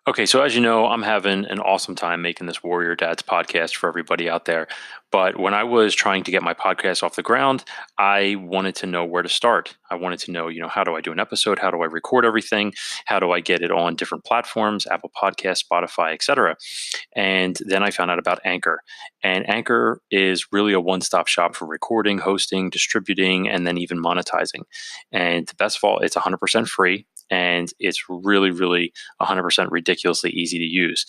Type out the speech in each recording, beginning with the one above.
Okay, so as you know, I'm having an awesome time making this Warrior Dads podcast for everybody out there. But when I was trying to get my podcast off the ground, I wanted to know where to start. I wanted to know, how do I do an episode? How do I record everything? How do I get it on different platforms, Apple Podcasts, Spotify, etc. And then I found out about Anchor. And Anchor is really a one-stop shop for recording, hosting, distributing, and then even monetizing. And best of all, it's 100% free. And it's really, really 100% ridiculously easy to use.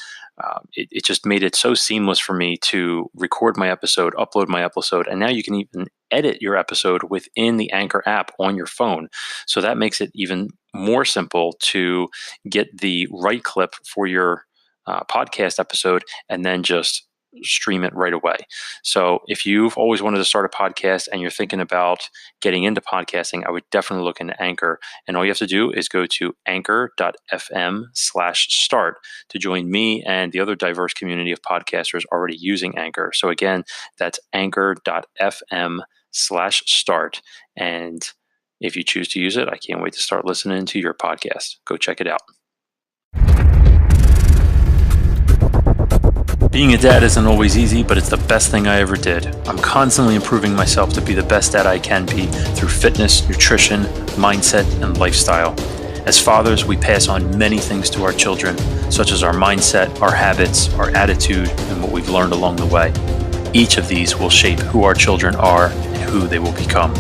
It just made it so seamless for me to record my episode, upload my episode, and now you can even edit your episode within the Anchor app on your phone. So that makes it even more simple to get the right clip for your podcast episode and then just stream it right away. So if you've always wanted to start a podcast and you're thinking about getting into podcasting, I would definitely look into Anchor. And all you have to do is go to anchor.fm/start to join me and the other diverse community of podcasters already using Anchor. So again, that's anchor.fm/start. And if you choose to use it, I can't wait to start listening to your podcast. Go check it out. Being a dad isn't always easy, but it's the best thing I ever did. I'm constantly improving myself to be the best dad I can be through fitness, nutrition, mindset, and lifestyle. As fathers, we pass on many things to our children, such as our mindset, our habits, our attitude, and what we've learned along the way. Each of these will shape who our children are and who they will become.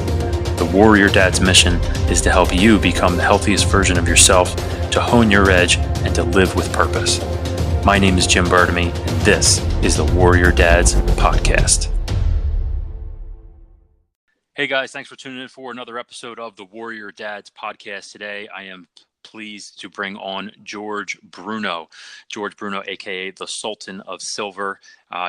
The Warrior Dad's mission is to help you become the healthiest version of yourself, to hone your edge, and to live with purpose. My name is Jim Bertamy, and this is the Warrior Dads Podcast. Hey guys, thanks for tuning in for another episode of the Warrior Dads Podcast. Today, I am pleased to bring on George Bruno. George Bruno, aka the Sultan of Silver.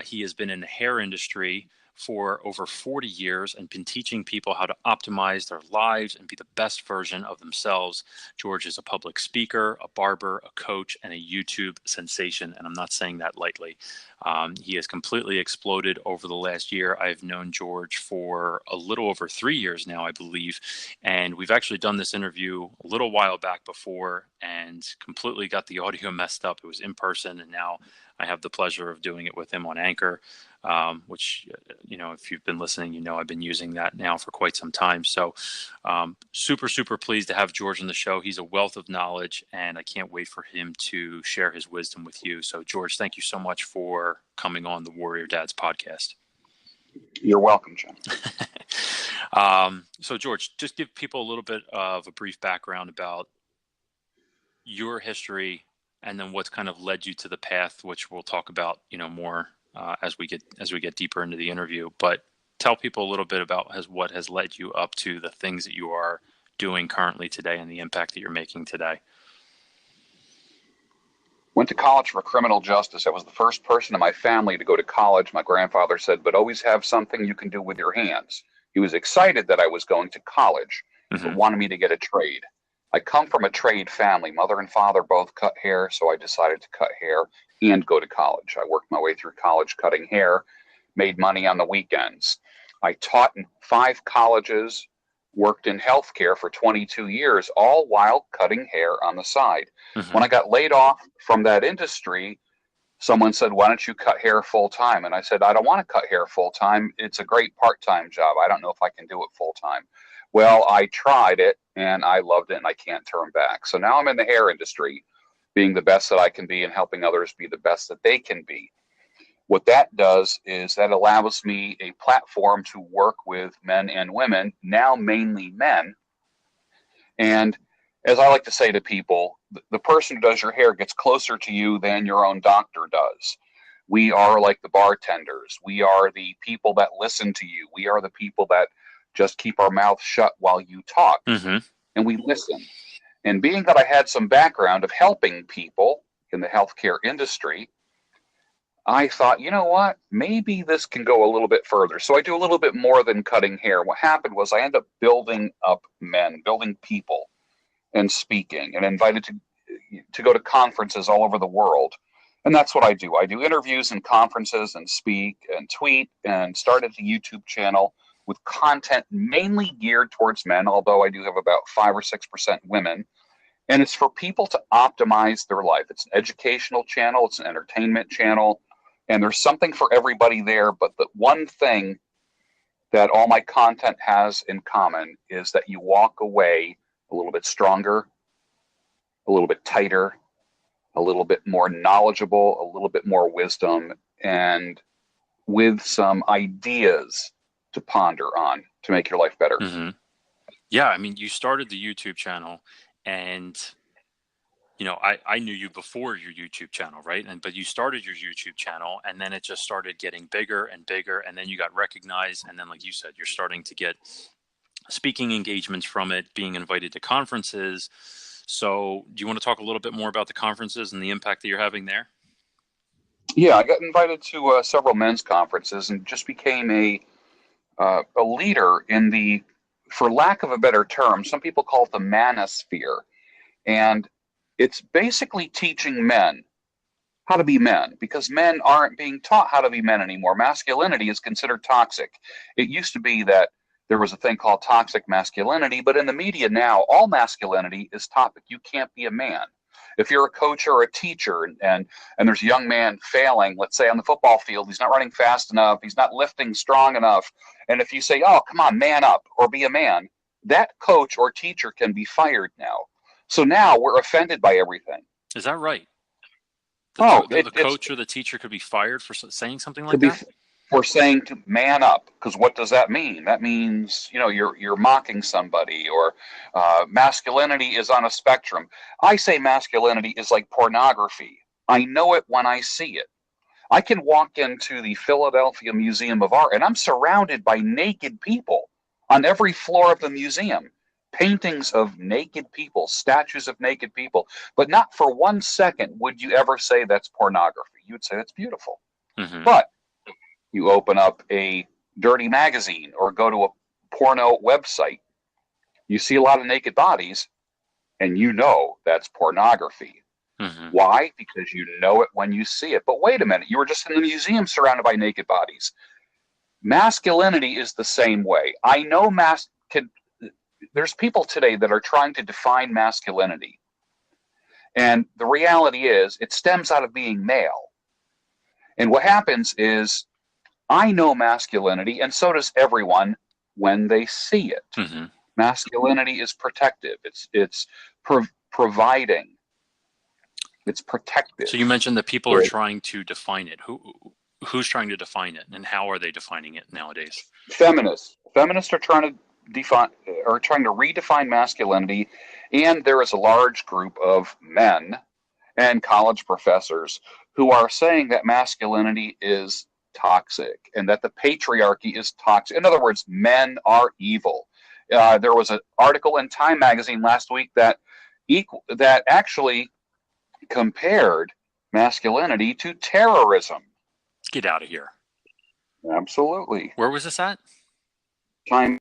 He has been in the hair industry for over 40 years and been teaching people how to optimize their lives and be the best version of themselves. George is a public speaker, a barber, a coach, and a YouTube sensation, and I'm not saying that lightly. He has completely exploded over the last year. I've known George for a little over 3 years now, I believe, and we've actually done this interview a little while back before and completely got the audio messed up. It was in person, and now I have the pleasure of doing it with him on Anchor. Which, if you've been listening, I've been using that now for quite some time. So super, super pleased to have George on the show. He's a wealth of knowledge, and I can't wait for him to share his wisdom with you. So, George, thank you so much for coming on the Warrior Dads Podcast. You're welcome, John. So, George, just give people a little bit of a brief background about your history and then what's kind of led you to the path, which we'll talk about, more as we get deeper into the interview. But tell people a little bit about what has led you up to the things that you are doing currently today and the impact that you're making today. Went to college for criminal justice. I was the first person in my family to go to college. My grandfather said, but always have something you can do with your hands. He was excited that I was going to college, but wanted me to get a trade. I come from a trade family. Mother and father both cut hair, so I decided to cut hair and go to college. I worked my way through college cutting hair, made money on the weekends. I taught in 5 colleges, worked in healthcare for 22 years, all while cutting hair on the side. When I got laid off from that industry, someone said, why don't you cut hair full time? And I said, I don't want to cut hair full time. It's a great part-time job. I don't know if I can do it full time. Well, I tried it and I loved it and I can't turn back. So now I'm in the hair industry, being the best that I can be and helping others be the best that they can be. What that does is that allows me a platform to work with men and women, now mainly men. And as I like to say to people, the person who does your hair gets closer to you than your own doctor does. We are like the bartenders. We are the people that listen to you. We are the people that just keep our mouth shut while you talk. And we listen. And being that I had some background of helping people in the healthcare industry, I thought, you know what, maybe this can go a little bit further. So I do a little bit more than cutting hair. What happened was I ended up building up men, building people, and speaking, and invited to go to conferences all over the world. And that's what I do. I do interviews and conferences and speak and tweet, and started the YouTube channel with content mainly geared towards men, although I do have about 5 or 6% women. And it's for people to optimize their life. It's an educational channel, it's an entertainment channel, and there's something for everybody there. But the one thing that all my content has in common is that you walk away a little bit stronger, a little bit tighter, a little bit more knowledgeable, a little bit more wisdom, and with some ideas to ponder on to make your life better. Mm-hmm. Yeah, I mean, you started the YouTube channel, and I knew you before your YouTube channel, right? But you started your YouTube channel, and then it just started getting bigger and bigger, and then you got recognized, and then, like you said, you're starting to get speaking engagements from it, being invited to conferences. So do you want to talk a little bit more about the conferences and the impact that you're having there? Yeah, I got invited to several men's conferences and just became a leader in the, for lack of a better term, some people call it the Manosphere. And it's basically teaching men how to be men, because men aren't being taught how to be men anymore. Masculinity is considered toxic. It used to be that there was a thing called toxic masculinity, but in the media now, all masculinity is topic. You can't be a man. If you're a coach or a teacher and there's a young man failing, let's say on the football field, he's not running fast enough, he's not lifting strong enough, and if you say, oh, come on, man up or be a man, that coach or teacher can be fired now. So now we're offended by everything. Is that right? The coach or the teacher could be fired for saying something like that? For saying to man up, because what does that mean? That means, you're mocking somebody, or masculinity is on a spectrum. I say masculinity is like pornography. I know it when I see it. I can walk into the Philadelphia Museum of Art and I'm surrounded by naked people on every floor of the museum. Paintings of naked people, statues of naked people, but not for 1 second would you ever say that's pornography. You'd say that's beautiful. Mm-hmm. But you open up a dirty magazine or go to a porno website, you see a lot of naked bodies, and that's pornography. Mm-hmm. Why? Because you know it when you see it. But wait a minute, you were just in the museum surrounded by naked bodies. Masculinity is the same way. I know there's people today that are trying to define masculinity. And the reality is it stems out of being male. And what happens is I know masculinity, and so does everyone when they see it. Mm-hmm. Masculinity is protective. It's providing. It's protective. So you mentioned that people are trying to define it. Who's trying to define it, and how are they defining it nowadays? Feminists are trying to redefine masculinity, and there is a large group of men and college professors who are saying that masculinity is toxic and that the patriarchy is toxic. In other words, men are evil. There was an article in Time magazine last week that actually compared masculinity to terrorism. Get out of here. Absolutely. Where was this at? Time.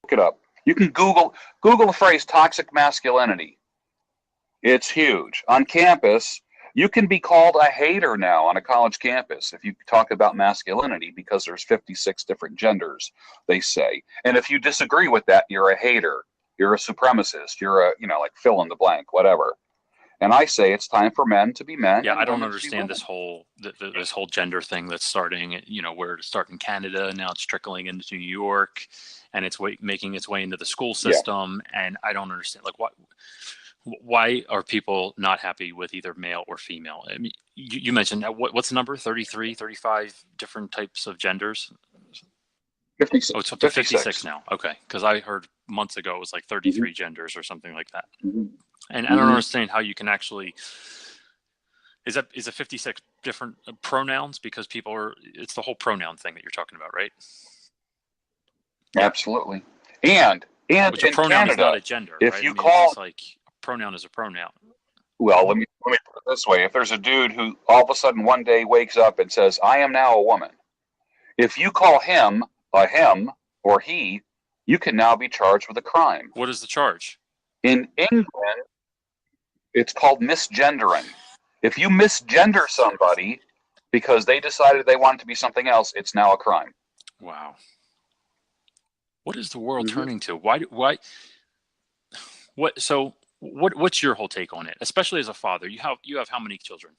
Look it up. You can Google the phrase toxic masculinity. It's huge. On campus, you can be called a hater now on a college campus if you talk about masculinity, because there's 56 different genders, they say. And if you disagree with that, you're a hater. You're a supremacist. You're like fill in the blank, whatever. And I say it's time for men to be men. Yeah, I don't understand this whole gender thing that's starting, where it started in Canada, now it's trickling into New York, and it's making its way into the school system. Yeah. And I don't understand, why are people not happy with either male or female? I mean, you mentioned, what's the number? 33, 35 different types of genders? 56. Oh, it's up to 56 now. Okay. Because I heard months ago it was like 33 genders or something like that. Mm-hmm. And I don't understand how you can actually, is it 56 different pronouns? Because it's the whole pronoun thing that you're talking about, right? Absolutely. And which a pronoun Canada, is not a gender. If right? you it's like a pronoun is a pronoun. Well, let me put it this way. If there's a dude who all of a sudden one day wakes up and says, I am now a woman, if you call him a him or he, you can now be charged with a crime. What is the charge? In England, it's called misgendering. If you misgender somebody because they decided they wanted to be something else, it's now a crime. Wow. What is the world turning to? Why What's your whole take on it, especially as a father? You have how many children?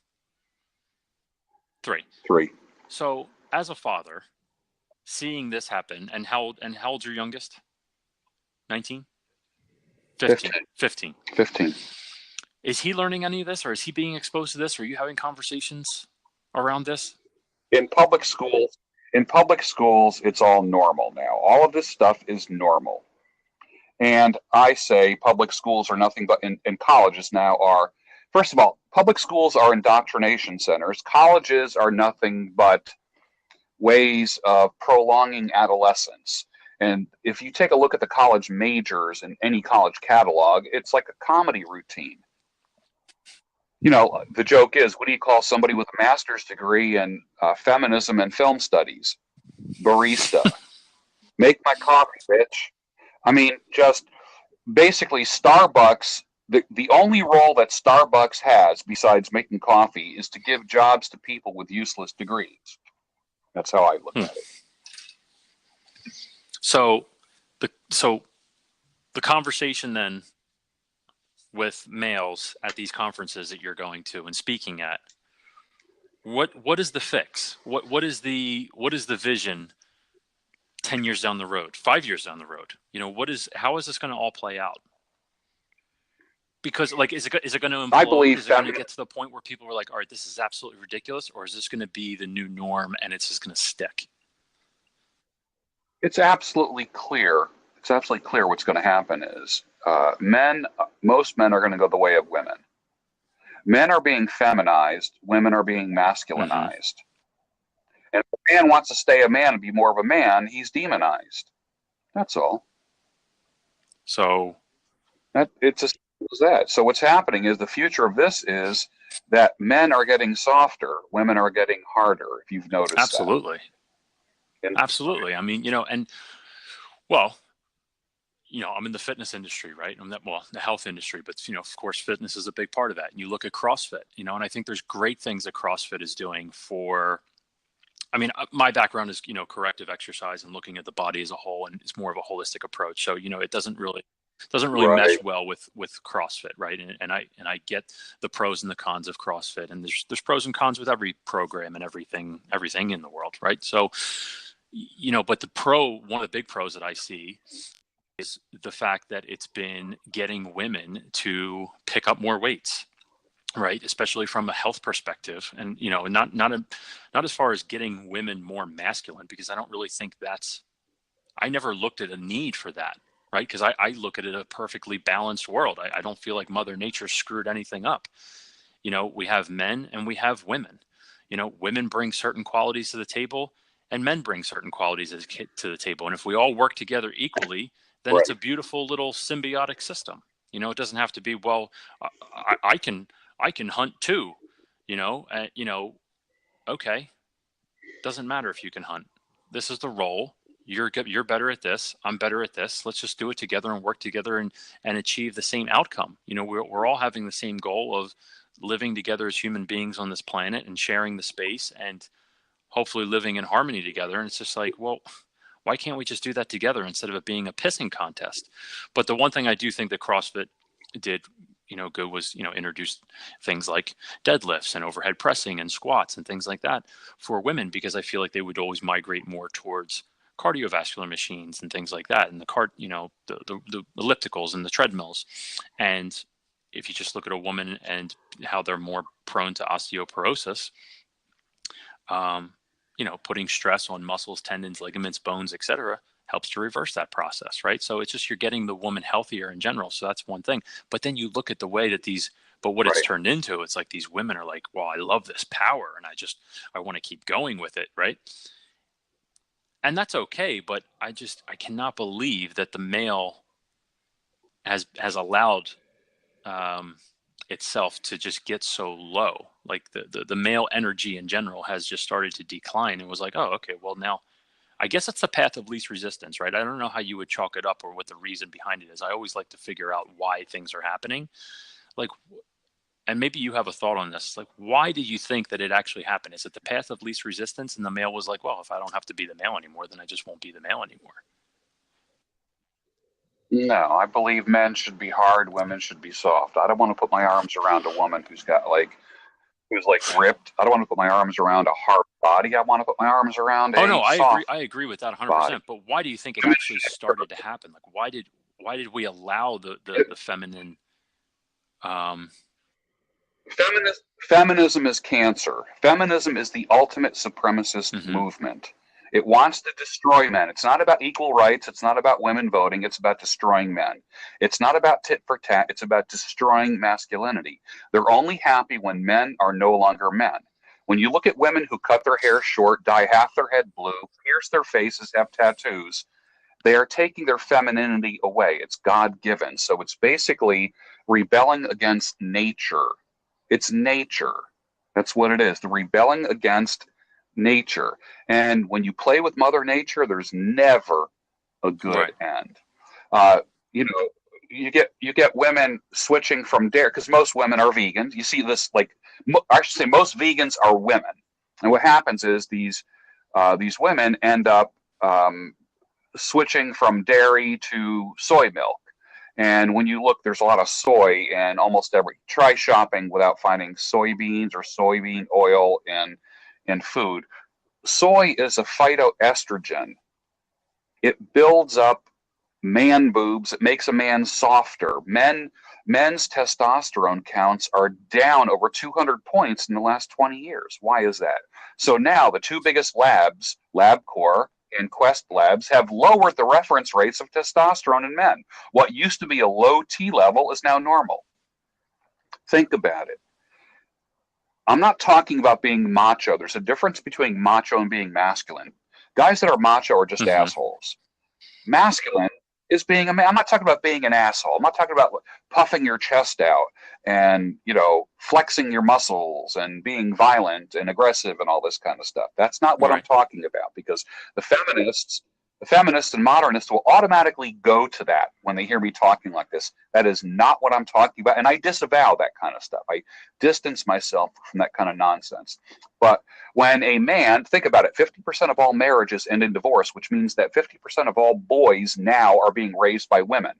Three. Three. So as a father, seeing this happen, and how old's your youngest? 19? 15. 15. 15. Is he learning any of this, or is he being exposed to this? Are you having conversations around this? In public schools, it's all normal now. All of this stuff is normal. And I say public schools are nothing but, in colleges now are, first of all, public schools are indoctrination centers. Colleges are nothing but ways of prolonging adolescence. And if you take a look at the college majors in any college catalog, it's like a comedy routine. You know, the joke is, what do you call somebody with a master's degree in feminism and film studies? Barista. Make my coffee, bitch. I mean, just basically Starbucks, the only role that Starbucks has besides making coffee is to give jobs to people with useless degrees. That's how I look at it. So the conversation then with males at these conferences that you're going to and speaking at, what is the fix? What is the vision 10 years down the road, 5 years down the road? You know, how is this going to all play out? Because, like, is it going to implode? I believe is it going to get to the point where people are like, all right, this is absolutely ridiculous, or is this going to be the new norm and it's just going to stick? It's absolutely clear. It's absolutely clear what's going to happen is most men are going to go the way of women. Men are being feminized. Women are being masculinized. Mm-hmm. And if a man wants to stay a man and be more of a man, he's demonized. That's all. So it's as simple as that. So what's happening is the future of this is that men are getting softer, women are getting harder. If you've noticed, absolutely. That. Absolutely. I mean, and well, I'm in the fitness industry, right? The health industry, but of course, fitness is a big part of that. And you look at CrossFit, and I think there's great things that CrossFit is doing for. I mean, my background is corrective exercise and looking at the body as a whole, and it's more of a holistic approach. So it doesn't really right. mesh well with CrossFit, right? And I get the pros and the cons of CrossFit, and there's pros and cons with every program and everything in the world, right? So, but one of the big pros that I see is the fact that it's been getting women to pick up more weights, right? Especially from a health perspective, and not as far as getting women more masculine, because I don't really think I never looked at a need for that, right? Because I look at it a perfectly balanced world. I don't feel like Mother Nature screwed anything up. We have men and we have women. Women bring certain qualities to the table, and men bring certain qualities to the table. And if we all work together equally, then right. It's a beautiful little symbiotic system. It doesn't have to be, well, I can hunt too, okay. Doesn't matter if you can hunt. This is the role. You're better at this. I'm better at this. Let's just do it together and work together and achieve the same outcome. We're all having the same goal of living together as human beings on this planet and sharing the space and hopefully living in harmony together. And it's just like, well, why can't we just do that together instead of it being a pissing contest? But the one thing I do think that CrossFit did, good was, introduce things like deadlifts and overhead pressing and squats and things like that for women, because I feel like they would always migrate more towards cardiovascular machines and things like that, and the ellipticals and the treadmills. And if you just look at a woman and how they're more prone to osteoporosis, putting stress on muscles, tendons, ligaments, bones, etc., helps to reverse that process, right? So it's just, you're getting the woman healthier in general. So that's one thing. But then you look at the way that what right. It's turned into, it's like these women are like, well, I love this power and I want to keep going with it, right? And that's okay, but I cannot believe that the male has allowed itself to just get so low. Like the male energy in general has just started to decline, and was like, oh, okay, well, now I guess it's the path of least resistance, right? I don't know how you would chalk it up or what the reason behind it is. I always like to figure out why things are happening. Like, and maybe you have a thought on this. Like, why do you think that it actually happened? Is it the path of least resistance? And the male was like, well, if I don't have to be the male anymore, then I just won't be the male anymore. No, I believe men should be hard, women should be soft. I don't want to put my arms around a woman who's like ripped. I don't want to put my arms around a hard body. I want to put my arms around Oh no, a I agree. soft I agree with that body. 100%. But why do you think it actually started to happen? Like, why did we allow the feminine? Um, Feminism is cancer. Feminism is the ultimate supremacist mhm. movement. It wants to destroy men. It's not about equal rights. It's not about women voting. It's about destroying men. It's not about tit for tat. It's about destroying masculinity. They're only happy when men are no longer men. When you look at women who cut their hair short, dye half their head blue, pierce their faces, have tattoos, they are taking their femininity away. It's God given. So it's basically rebelling against nature. It's nature. That's what it is. The rebelling against nature. And when you play with Mother Nature, there's never a good Right. end. You know, you get women switching from dairy because most women are vegans. You see this like I should say most vegans are women, and what happens is these women end up switching from dairy to soy milk. And when you look, there's a lot of soy in almost every. Try shopping without finding soybeans or soybean oil in food. Soy is a phytoestrogen. It builds up man boobs. It makes a man softer. Men's testosterone counts are down over 200 points in the last 20 years. Why is that? So now the two biggest labs, LabCorp and Quest Labs, have lowered the reference rates of testosterone in men. What used to be a low T level is now normal. Think about it. I'm not talking about being macho. There's a difference between macho and being masculine. Guys that are macho are just Hmm. assholes. Masculine is being a man. I'm not talking about being an asshole. I'm not talking about puffing your chest out and, flexing your muscles and being violent and aggressive and all this kind of stuff. That's not what I'm Right. talking about because the feminists, the feminists and modernists will automatically go to that when they hear me talking like this. That is not what I'm talking about. And I disavow that kind of stuff. I distance myself from that kind of nonsense. But when a man, think about it, 50% of all marriages end in divorce, which means that 50% of all boys now are being raised by women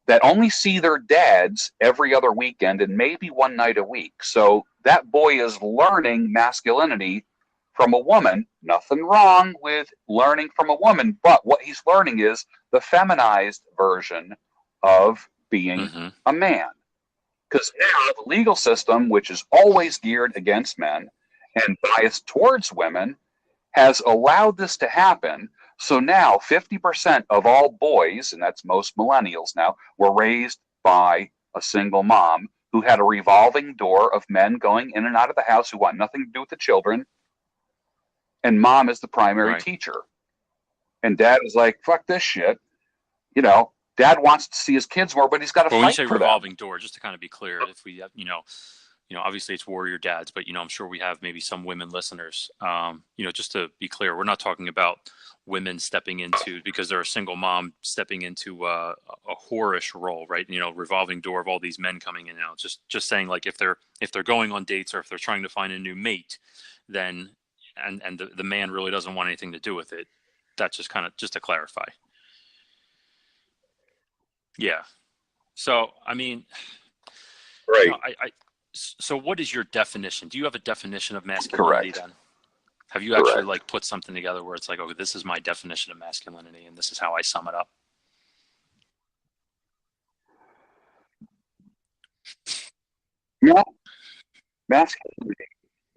that only see their dads every other weekend and maybe one night a week. So that boy is learning masculinity from a woman. Nothing wrong with learning from a woman, but what he's learning is the feminized version of being Hmm. a man. Because now the legal system, which is always geared against men and biased towards women, has allowed this to happen. So now 50% of all boys, and that's most millennials now, were raised by a single mom who had a revolving door of men going in and out of the house who want nothing to do with the children. And mom is the primary Right. teacher. And dad is like, fuck this shit. You know, dad wants to see his kids more, but he's got to Well, when you fight say for them. revolving door, just to kind of be clear, if we, obviously it's warrior dads, but I'm sure we have maybe some women listeners. Just to be clear, we're not talking about women stepping into because they're a single mom stepping into a whorish role, right? Revolving door of all these men coming in and out. Just saying, like if they're going on dates or if they're trying to find a new mate, then and the man really doesn't want anything to do with it. That's just kind of just to clarify. Yeah. So I mean, Right. so what is your definition? Do you have a definition of masculinity Correct. then? Have you actually Correct. like put something together where it's like, okay, this is my definition of masculinity and this is how I sum it up? Yeah. Masculinity.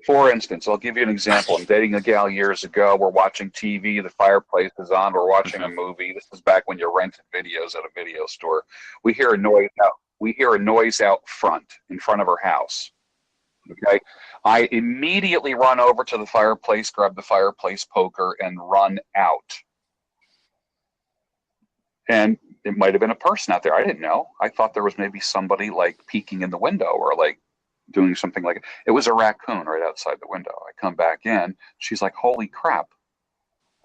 For instance, I'll give you an example. I'm dating a gal years ago. We're watching TV. The fireplace is on. We're watching a Hmm. movie. This is back when you rented videos at a video store. We hear a noise out. We hear a noise out front, in front of her house. Okay. I immediately run over to the fireplace, grab the fireplace poker, and run out. And it might have been a person out there. I didn't know. I thought there was maybe somebody like peeking in the window or like doing something like it. It was a raccoon right outside the window. I come back in. She's like, "Holy crap.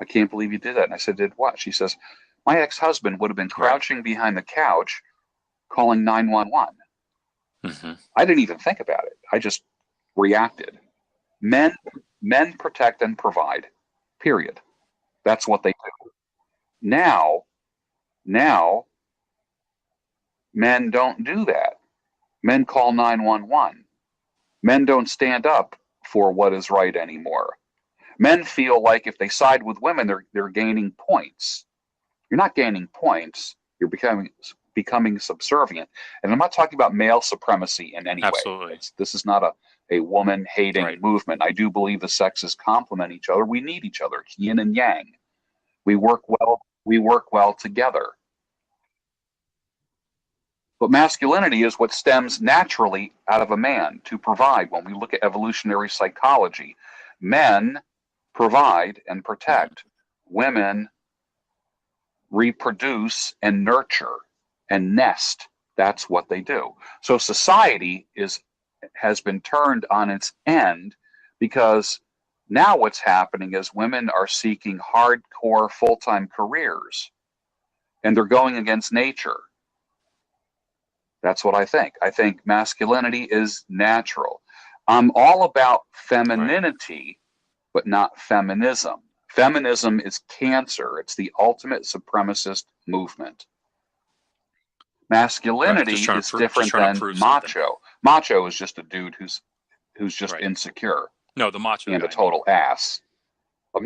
I can't believe you did that." And I said, "Did what?" She says, "My ex-husband would have been Right. crouching behind the couch calling 911." Hmm. I didn't even think about it. I just reacted. Men men protect and provide. Period. That's what they do. Now, now Men don't do that. Men call 911. Men don't stand up for what is right anymore. Men feel like if they side with women, they're gaining points. You're not gaining points. You're becoming subservient. And I'm not talking about male supremacy in any way. Absolutely. This is not a woman hating Right. movement. I do believe the sexes complement each other. We need each other. It's yin and yang. We work well together. But masculinity is what stems naturally out of a man to provide. When we look at evolutionary psychology, men provide and protect. Women reproduce and nurture and nest. That's what they do. So society has been turned on its end, because now what's happening is women are seeking hardcore full-time careers, and they're going against nature. That's what I think. I think masculinity is natural. I'm all about femininity, but not feminism. Feminism is cancer. It's the ultimate supremacist movement. Masculinity is different than macho. Macho is just a dude who's just insecure. No, the macho and guy. A total ass. A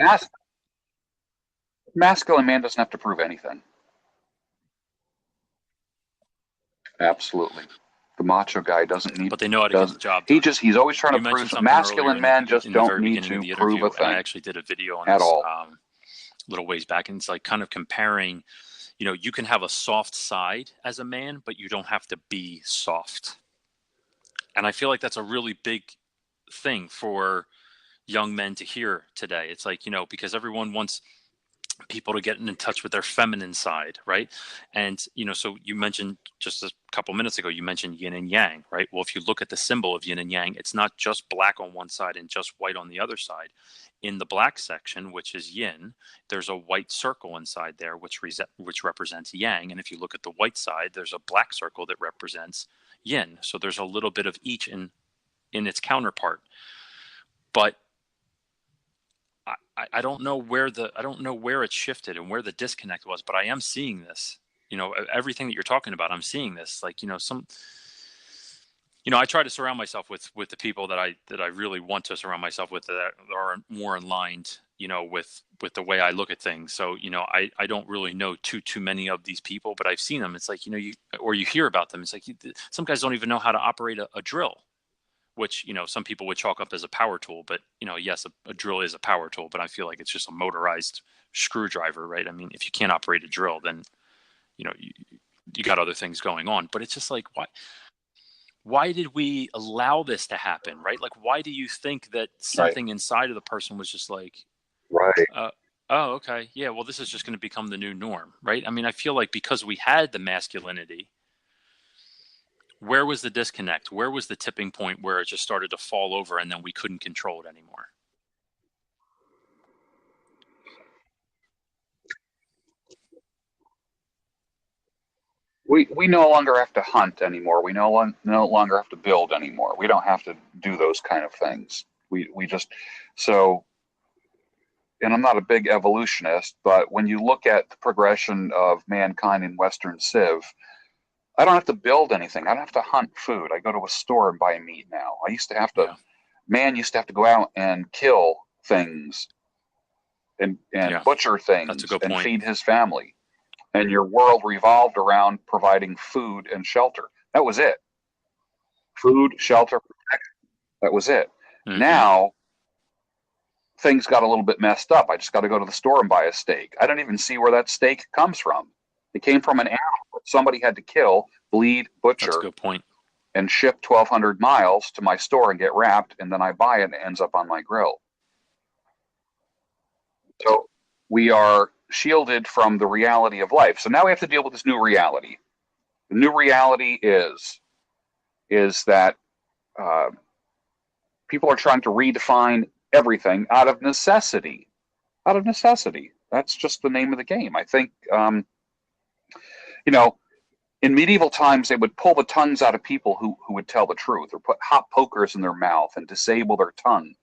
masculine man doesn't have to prove anything. Absolutely. The macho guy doesn't need. But they know how to get the job done. He's always trying to prove something. Masculine men just don't need to prove a thing. I actually did a video on this a little ways back, and it's like kind of comparing, you can have a soft side as a man, but you don't have to be soft. And I feel like that's a really big thing for young men to hear today. It's like, because everyone wants people to get in touch with their feminine side, right? And so you mentioned just a couple minutes ago, you mentioned yin and yang, right? Well, if you look at the symbol of yin and yang, it's not just black on one side and just white on the other side. In the black section, which is yin, there's a white circle inside there which represents yang, and if you look at the white side, there's a black circle that represents yin. So there's a little bit of each in its counterpart. But I don't know where it shifted and where the disconnect was, but I am seeing this. Everything that you're talking about, I'm seeing this. Like, I try to surround myself with the people that I really want to surround myself with, that are more aligned, with the way I look at things. So, I don't really know too many of these people, but I've seen them. It's like, you hear about them. It's like some guys don't even know how to operate a drill, which, some people would chalk up as a power tool. But, yes, a drill is a power tool, but I feel like it's just a motorized screwdriver, right? I mean, if you can't operate a drill, then, you got other things going on. But it's just like, why did we allow this to happen, right? Like, why do you think that something inside of the person was just like, oh, okay, yeah, well, this is just going to become the new norm, right? I mean, I feel like because we had the masculinity, where was the disconnect? Where was the tipping point where it just started to fall over and then we couldn't control it anymore? We no longer have to hunt anymore. We no longer have to build anymore. We don't have to do those kind of things. We just, so, and I'm not a big evolutionist, but when you look at the progression of mankind in Western Civ, I don't have to build anything. I don't have to hunt food. I go to a store and buy meat now. I used to have to, man used to have to go out and kill things and butcher things and feed his family. And your world revolved around providing food and shelter. That was it. Food, shelter, protection. That was it. Mm-hmm. Now, things got a little bit messed up. I just got to go to the store and buy a steak. I don't even see where that steak comes from. It came from an animal somebody had to kill, bleed, butcher. That's a good point. And ship 1,200 miles to my store and get wrapped, and then I buy it and it ends up on my grill. So we are shielded from the reality of life. So now we have to deal with this new reality. The new reality is that people are trying to redefine everything out of necessity. Out of necessity. That's just the name of the game. I think, in medieval times, they would pull the tongues out of people who would tell the truth, or put hot pokers in their mouth and disable their tongue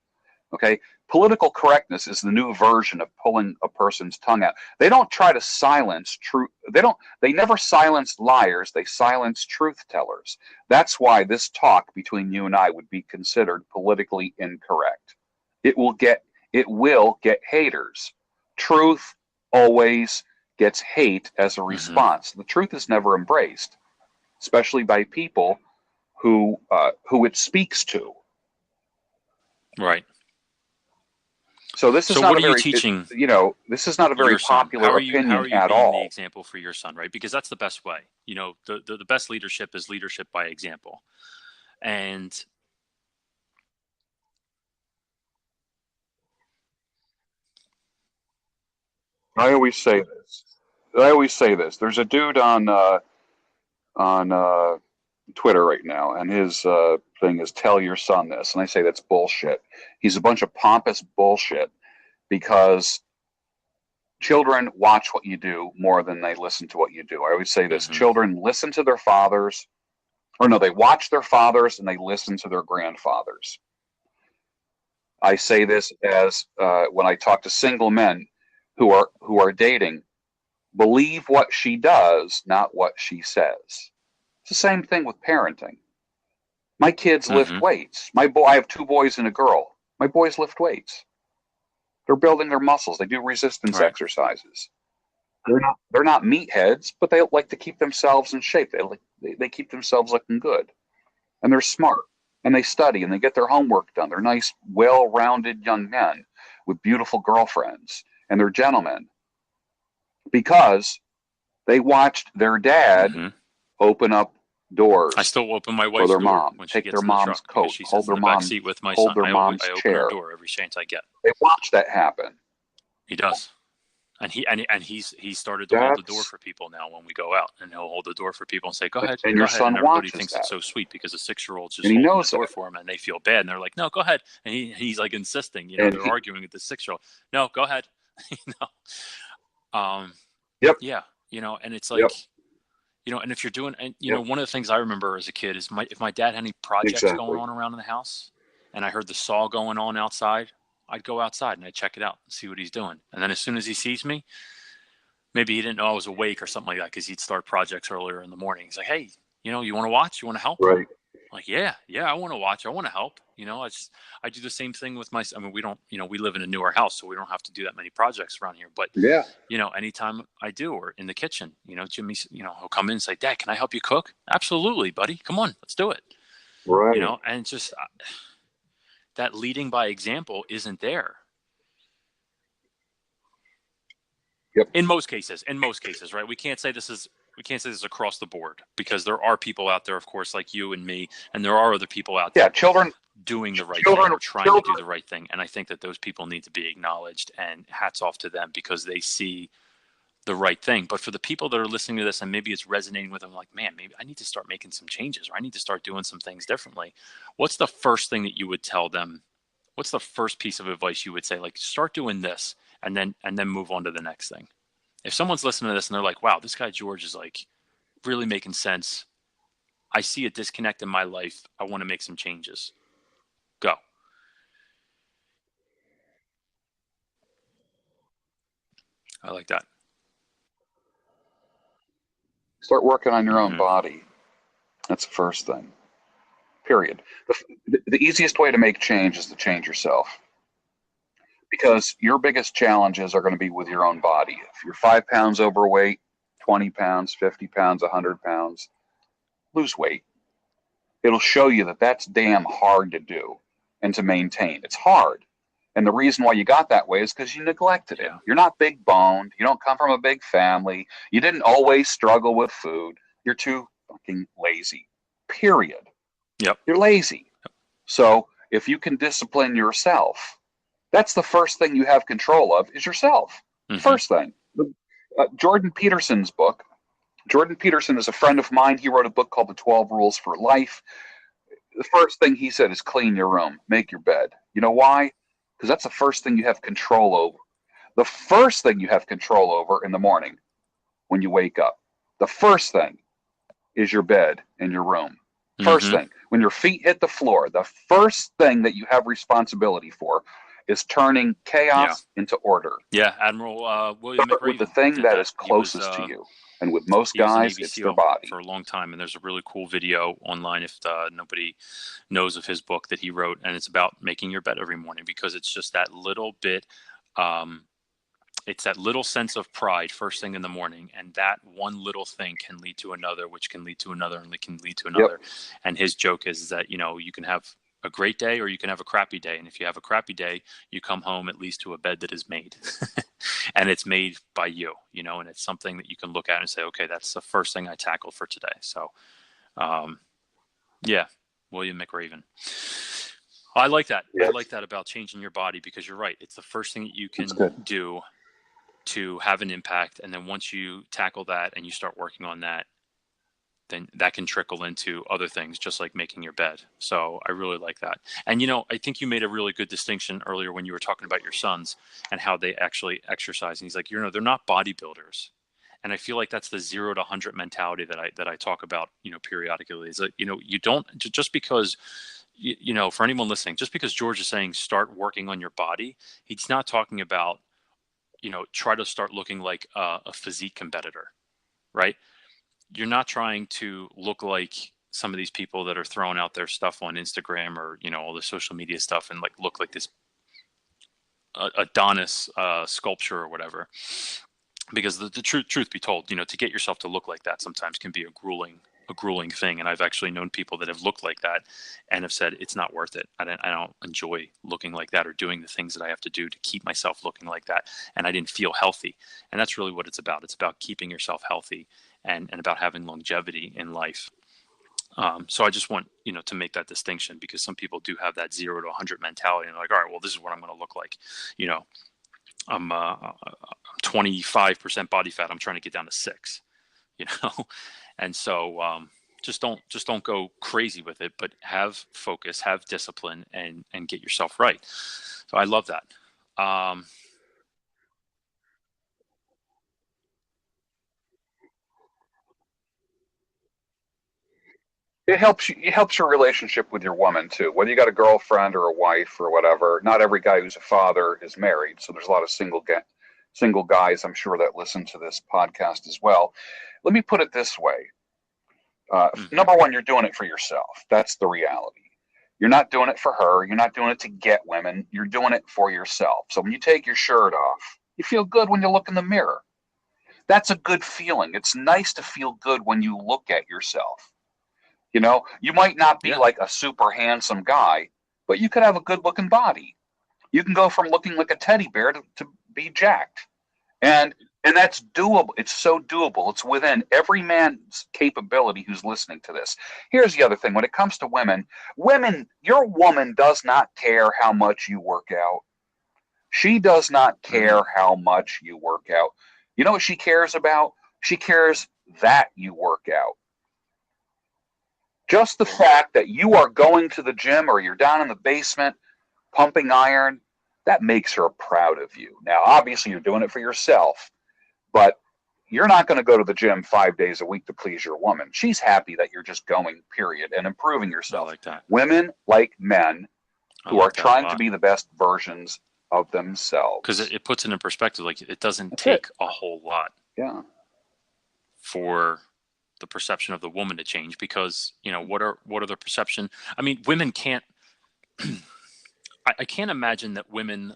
Okay. Political correctness is the new version of pulling a person's tongue out. They don't try to silence truth. They never silence liars. They silence truth tellers. That's why this talk between you and I would be considered politically incorrect. It will get haters. Truth always gets hate as a response. The truth is never embraced, especially by people who it speaks to. Right. So this is so not what a are you very, teaching this is not a very your son? popular opinion how are you at being the all. example for your son, right? Because that's the best way. The best leadership is leadership by example. And I always say this. There's a dude on Twitter right now, and his thing is "Tell your son this," and I say that's bullshit. He's a bunch of pompous bullshit because children watch what you do more than they listen to what you do. I always say this: children listen to their fathers, or no, they watch their fathers and they listen to their grandfathers. I say this as when I talk to single men who are dating. Believe what she does, not what she says. It's the same thing with parenting. My kids lift weights. I have 2 boys and a girl. My boys lift weights. They're building their muscles. They do resistance exercises. They're not meatheads, but they like to keep themselves in shape. They keep themselves looking good, and they're smart, and they study, and they get their homework done. They're nice, well-rounded young men with beautiful girlfriends, and they're gentlemen because they watched their dad open up doors. I still open my for wife's their door mom, when she take gets their in the mom's truck, coat, she hold sits in their the back mom's seat with my hold son. their I mom's open chair. her door every chance I get. They watch that happen. He does. And he started to hold the door for people now when we go out, and he'll hold the door for people and say, "Go ahead." And your son and everybody watches thinks that. it's so sweet because the 6-year-old's just And he holding knows the door that. for him, and they feel bad, and they're like, "No, go ahead." And he's like insisting, they're arguing with the 6-year-old. No, go ahead. Yep. Yeah, and it's like, and if you're doing, and one of the things I remember as a kid is if my dad had any projects going on around in the house, and I heard the saw going on outside, I'd go outside and I'd check it out and see what he's doing. And then as soon as he sees me, maybe he didn't know I was awake or something like that, because he'd start projects earlier in the morning. He's like, "Hey, you want to watch? You want to help?" Right. I'm like, yeah, I want to watch. I want to help. I do the same thing with I mean, we don't, we live in a newer house, so we don't have to do that many projects around here. But, anytime I do, or in the kitchen, Jimmy, he'll come in and say, "Dad, can I help you cook?" "Absolutely, buddy. Come on, let's do it." Right. And just that leading by example isn't there. Yep. In most cases, right? We can't say this is across the board, because there are people out there, of course, like you and me, and there are other people out there doing the right thing, or trying to do the right thing. And I think that those people need to be acknowledged, and hats off to them, because they see the right thing. But for the people that are listening to this, and maybe it's resonating with them, like, man, maybe I need to start making some changes, or I need to start doing some things differently. What's the first thing that you would tell them? What's the first piece of advice you would say, like, start doing this, and then move on to the next thing? If someone's listening to this and they're like, wow, this guy George is like really making sense. I see a disconnect in my life. I want to make some changes. Go. I like that. Start working on your own body. That's the first thing. Period. The easiest way to make change is to change yourself, because your biggest challenges are going to be with your own body. If you're 5 pounds overweight, 20 pounds, 50 pounds, 100 pounds, lose weight. It'll show you that that's damn hard to do and to maintain. It's hard. And the reason why you got that way is because you neglected it. You're not big boned. You don't come from a big family. You didn't always struggle with food. You're too fucking lazy. Period. Yep. You're lazy. So if you can discipline yourself, that's the first thing you have control of, is yourself. First thing. Jordan Peterson's book. Jordan Peterson is a friend of mine. He wrote a book called The 12 Rules for Life. The first thing he said is clean your room, make your bed. You know why? Because that's the first thing you have control over. The first thing you have control over in the morning when you wake up, the first thing is your bed and your room. First thing, when your feet hit the floor, the first thing that you have responsibility for is turning Yeah. chaos into order Yeah. Admiral William start with the McRaven thing did that that. is closest to you. And with most He was a guys, Navy it's their SEAL body. for a long time, and there's a really cool video online if nobody knows of his book that he wrote, and it's about making your bed every morning, because it's just that little bit. It's that little sense of pride first thing in the morning, and that one little thing can lead to another, which can lead to another, and it can lead to another. Yep. And his joke is that, you can have a great day or you can have a crappy day. And if you have a crappy day, you come home at least to a bed that is made and it's made by you, and it's something that you can look at and say, okay, that's the first thing I tackled for today. So, yeah, William McRaven. I like that. Yes. I like that about changing your body, because you're right. It's the first thing that you can do to have an impact. And then once you tackle that and you start working on that, then that can trickle into other things, just like making your bed. So I really like that. And, I think you made a really good distinction earlier when you were talking about your sons and how they actually exercise. And he's like, they're not bodybuilders. And I feel like that's the 0 to 100 mentality that I talk about, periodically. Is that, you don't, just because, for anyone listening, just because George is saying start working on your body, he's not talking about, try to start looking like a physique competitor, right? You're not trying to look like some of these people that are throwing out their stuff on Instagram or, all the social media stuff and look like this Adonis sculpture or whatever. Because the truth be told, to get yourself to look like that sometimes can be a grueling thing. And I've actually known people that have looked like that and have said it's not worth it. I don't enjoy looking like that or doing the things that I have to do to keep myself looking like that. And I didn't feel healthy. And that's really what it's about. It's about keeping yourself healthy and about having longevity in life. So I just want, to make that distinction, because some people do have that 0 to 100 mentality and they're like, all right, well, this is what I'm going to look like. I'm 25% body fat. I'm trying to get down to 6, and so just don't go crazy with it, but have focus, have discipline, and get yourself right. So I love that. It helps your relationship with your woman too. Whether you got a girlfriend or a wife or whatever, not every guy who's a father is married. So there's a lot of single guys, I'm sure, that listen to this podcast as well. Let me put it this way. Number one, you're doing it for yourself. That's the reality. You're not doing it for her. You're not doing it to get women. You're doing it for yourself. So when you take your shirt off, you feel good when you look in the mirror. That's a good feeling. It's nice to feel good when you look at yourself. You might not be like a super handsome guy, but you could have a good looking body. You can go from looking like a teddy bear to be jacked. And that's doable. It's so doable. It's within every man's capability who's listening to this. Here's the other thing. When it comes to women, your woman does not care how much you work out. She does not care how much you work out. You know what she cares about? She cares that you work out. Just the fact that you are going to the gym or you're down in the basement pumping iron, that makes her proud of you. Now, obviously, you're doing it for yourself, but you're not going to go to the gym 5 days a week to please your woman. She's happy that you're just going, period, and improving yourself. I like that. Women like men who are trying to be the best versions of themselves. Because it puts it in perspective. Like, it doesn't take a whole lot for the perception of the woman to change, because, what are the perception? I mean, women can't, I can't imagine that women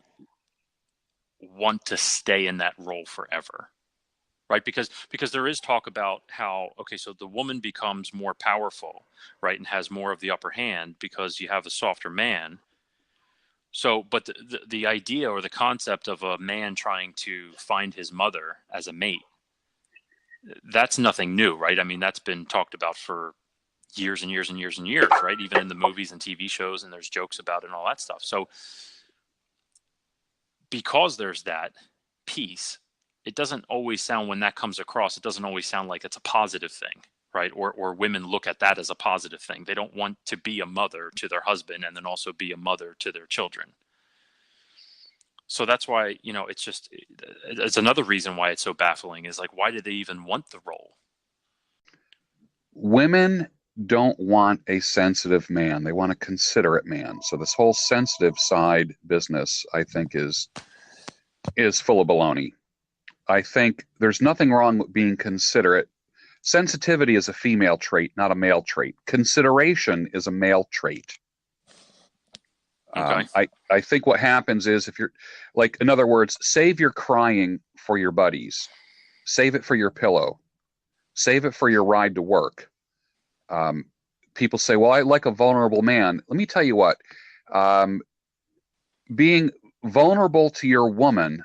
want to stay in that role forever. Right. Because there is talk about how, okay, so the woman becomes more powerful, right, and has more of the upper hand because you have a softer man. So, but the idea or the concept of a man trying to find his mother as a mate, that's nothing new, right? I mean, that's been talked about for years and years and years and years, right? Even in the movies and TV shows, and there's jokes about it and all that stuff. So because there's that piece, it doesn't always sound, when that comes across, it doesn't always sound like it's a positive thing, right? Or women look at that as a positive thing. They don't want to be a mother to their husband and then also be a mother to their children. So that's why, it's another reason why it's so baffling, is like, why did they even want the role? Women don't want a sensitive man. They want a considerate man. So this whole sensitive side business, I think, is full of baloney. I think there's nothing wrong with being considerate. Sensitivity is a female trait, not a male trait. Consideration is a male trait. Okay. I think what happens is, if you're, like, in other words, save your crying for your buddies. Save it for your pillow. Save it for your ride to work. People say, well, I like a vulnerable man. Let me tell you what. Being vulnerable to your woman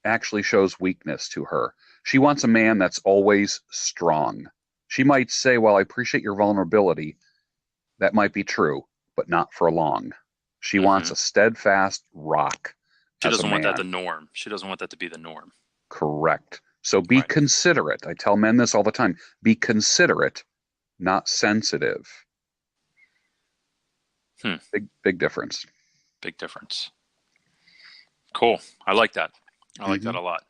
actually shows weakness to her. She wants a man that's always strong. She might say, well, I appreciate your vulnerability. That might be true, but not for long. She wants a steadfast rock. She doesn't want that the norm. She doesn't want that to be the norm. Correct. So be considerate. I tell men this all the time. Be considerate, not sensitive. Big difference. Big difference. Cool. I like that. I like that a lot.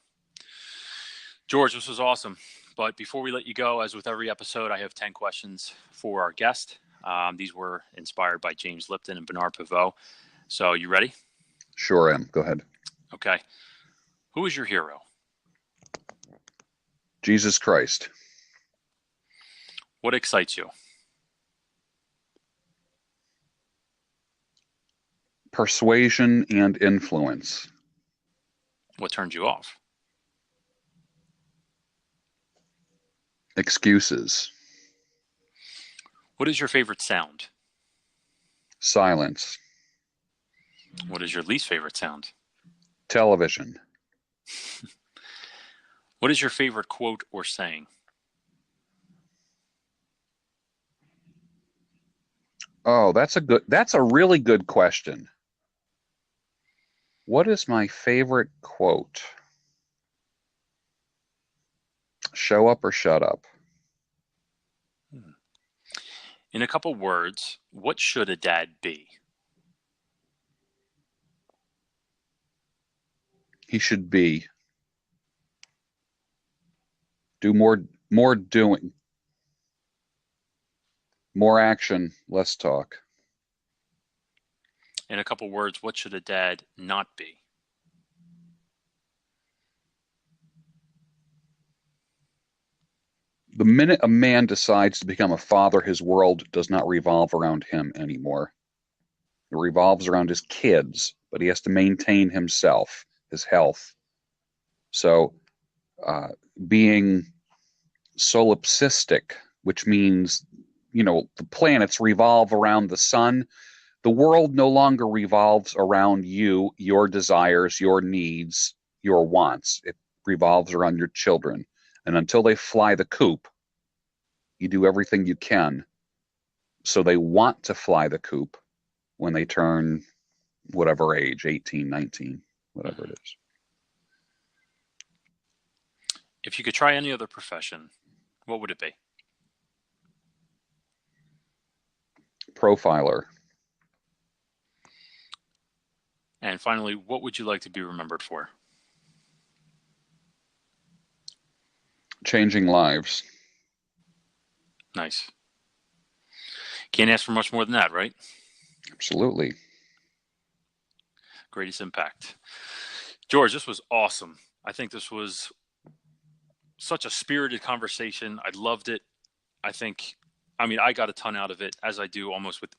George, this was awesome. But before we let you go, as with every episode, I have 10 questions for our guest. These were inspired by James Lipton and Bernard Pivot. So you ready? Sure am. Go ahead. Okay. Who is your hero? Jesus Christ. What excites you? Persuasion and influence. What turns you off? Excuses. What is your favorite sound? Silence. What is your least favorite sound? Television. What is your favorite quote or saying? Oh, that's a really good question. What is my favorite quote? Show up or shut up. In a couple words, what should a dad be? He should be. Do more doing. More action, less talk. In a couple words, what should a dad not be? The minute a man decides to become a father, his world does not revolve around him anymore. It revolves around his kids, but he has to maintain himself, his health. So being solipsistic, which means, the planets revolve around the sun. The world no longer revolves around you, your desires, your needs, your wants. It revolves around your children. And until they fly the coop, you do everything you can so they want to fly the coop when they turn whatever age, 18, 19, whatever it is. If you could try any other profession, what would it be? Profiler. And finally, what would you like to be remembered for? Changing lives. Nice. Can't ask for much more than that, right? Absolutely. Greatest impact. George, this was awesome. I think this was such a spirited conversation. I loved it. I got a ton out of it, as I do almost with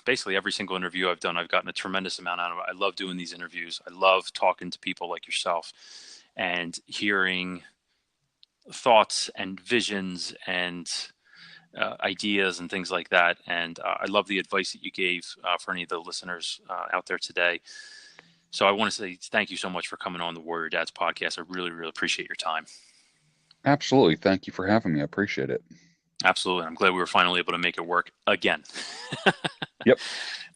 basically every single interview I've done. I've gotten a tremendous amount out of it. I love doing these interviews. I love talking to people like yourself and hearing thoughts and visions and ideas and things like that. And I love the advice that you gave for any of the listeners out there today. So I want to say thank you so much for coming on the Warrior Dads podcast. I really, really appreciate your time. Absolutely. Thank you for having me. I appreciate it. Absolutely. I'm glad we were finally able to make it work again. Yep.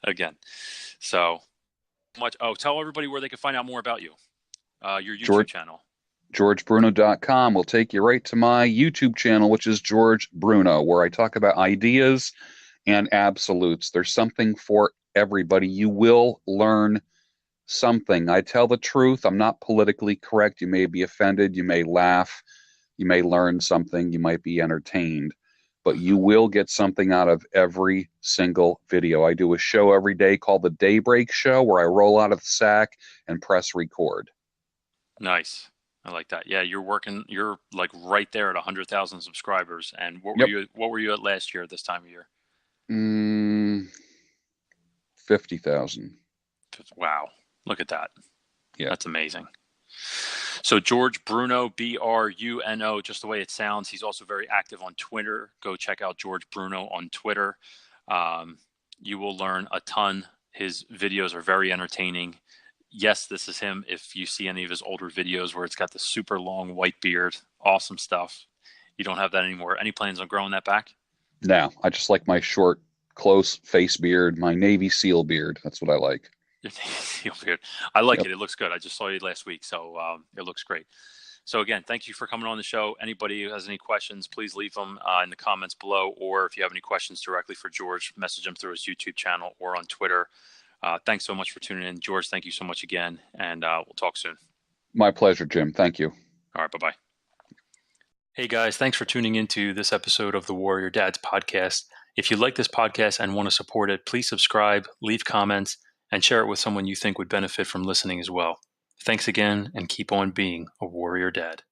Again. So much. Oh, tell everybody where they can find out more about you. Your YouTube channel. GeorgeBruno.com will take you right to my YouTube channel, which is George Bruno, where I talk about ideas and absolutes. There's something for everybody. You will learn something. I tell the truth. I'm not politically correct. You may be offended. You may laugh. You may learn something. You might be entertained. but you will get something out of every single video. I do a show every day called the Daybreak Show where I roll out of the sack and press record. Nice. I like that. Yeah, you're like right there at 100,000 subscribers. And Yep. what were you at last year this time of year? 50,000. Wow. Look at that. Yeah. That's amazing. So George Bruno, Bruno, just the way it sounds. He's also very active on Twitter. Go check out George Bruno on Twitter. You will learn a ton. His videos are very entertaining. Yes, this is him. If you see any of his older videos where it's got the super long white beard, awesome stuff. You don't have that anymore. Any plans on growing that back? No, I just like my short, close face beard, my Navy SEAL beard. That's what I like. I like Yep. it. It looks good. I just saw you last week, so it looks great. So again, thank you for coming on the show. Anybody who has any questions, please leave them in the comments below, or if you have any questions directly for George, message him through his YouTube channel or on Twitter. Thanks so much for tuning in. George, thank you so much again, and we'll talk soon. My pleasure, Jim. Thank you. All right, bye-bye. Hey guys, thanks for tuning into this episode of the Warrior Dads podcast. If you like this podcast and want to support it, please subscribe, leave comments, and share it with someone you think would benefit from listening as well. Thanks again, and keep on being a warrior dad.